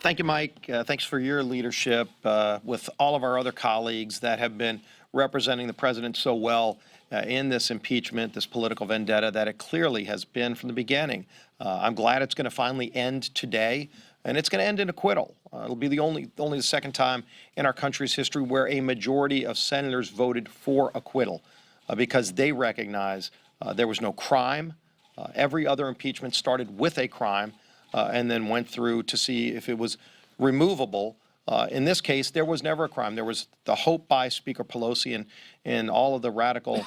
Thank you, Mike. Thanks for your leadership with all of our other colleagues that have been representing the president so well in this impeachment, this political vendetta that it clearly has been from the beginning. I'm glad it's going to finally end today, and it's going to end in acquittal. It'll be only the second time in our country's history where a majority of senators voted for acquittal because they recognize there was no crime. Every other impeachment started with a crime and then went through to see if it was removable. In this case, there was never a crime. There was the hope by Speaker Pelosi and all of the radical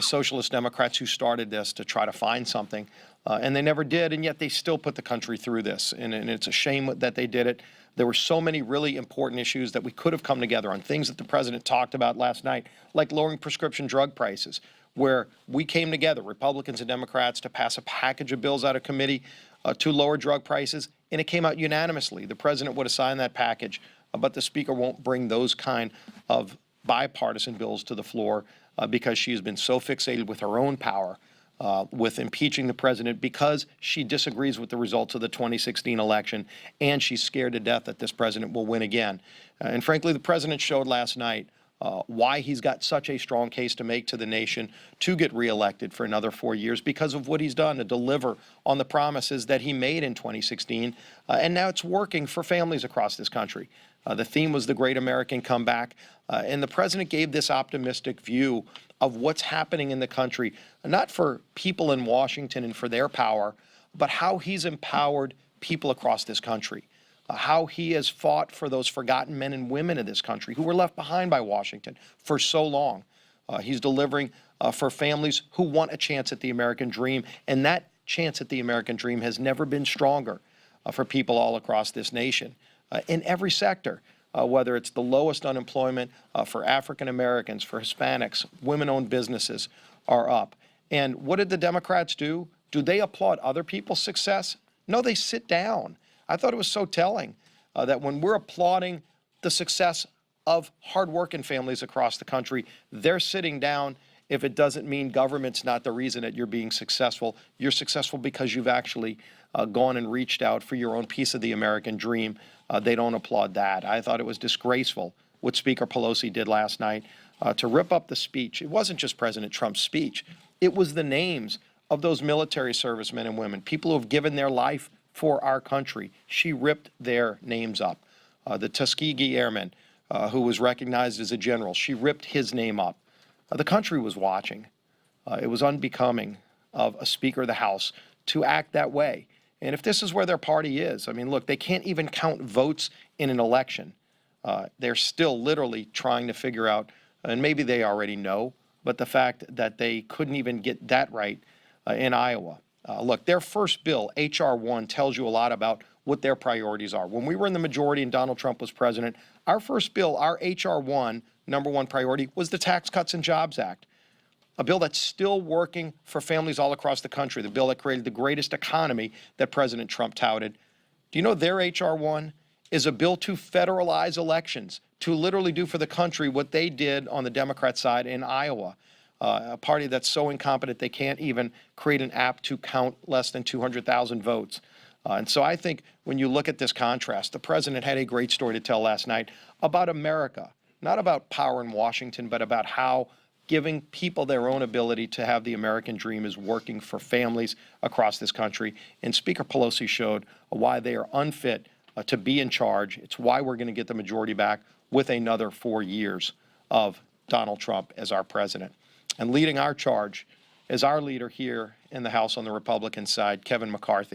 socialist Democrats who started this to try to find something, and they never did, and yet they still put the country through this, and it's a shame that they did it. There were so many really important issues that we could have come together on, things that the president talked about last night, like lowering prescription drug prices, where we came together, Republicans and Democrats, to pass a package of bills out of committee to lower drug prices, and it came out unanimously. The president would have signed that package, but the speaker won't bring those kind of bipartisan bills to the floor because she has been so fixated with her own power, with impeaching the president because she disagrees with the results of the 2016 election, and she's scared to death that this president will win again. And frankly, the president showed last night why he's got such a strong case to make to the nation to get reelected for another 4 years because of what he's done to deliver on the promises that he made in 2016. And now it's working for families across this country. The theme was the great American comeback. And the president gave this optimistic view of what's happening in the country, not for people in Washington and for their power, but how he's empowered people across this country. How he has fought for those forgotten men and women in this country who were left behind by Washington for so long. He's delivering for families who want a chance at the American dream, and that chance at the American dream has never been stronger for people all across this nation in every sector, whether it's the lowest unemployment for African Americans, for Hispanics, women-owned businesses are up. And what did the Democrats do? Do they applaud other people's success? No, they sit down. I thought it was so telling that when we're applauding the success of hardworking families across the country, they're sitting down if it doesn't mean government's not the reason that you're being successful. You're successful because you've actually gone and reached out for your own piece of the American dream. They don't applaud that. I thought it was disgraceful what Speaker Pelosi did last night to rip up the speech. It wasn't just President Trump's speech. It was the names of those military servicemen and women, people who have given their life for our country. She ripped their names up. The Tuskegee Airman, who was recognized as a general, she ripped his name up. The country was watching. It was unbecoming of a Speaker of the House to act that way. And if this is where their party is, I mean, look, they can't even count votes in an election. They're still literally trying to figure out, and maybe they already know, but the fact that they couldn't even get that right in Iowa. Look, their first bill, H.R. 1, tells you a lot about what their priorities are. When we were in the majority and Donald Trump was president, our first bill, our H.R. 1, number one priority, was the Tax Cuts and Jobs Act, a bill that's still working for families all across the country, the bill that created the greatest economy that President Trump touted. Do you know their H.R. 1 is a bill to federalize elections, to literally do for the country what they did on the Democrat side in Iowa? A party that's so incompetent they can't even create an app to count less than 200,000 votes. And so I think when you look at this contrast, the president had a great story to tell last night about America, not about power in Washington, but about how giving people their own ability to have the American dream is working for families across this country. And Speaker Pelosi showed why they are unfit to be in charge. It's why we're going to get the majority back with another 4 years of Donald Trump as our president. And leading our charge is our leader here in the House on the Republican side, Kevin McCarthy.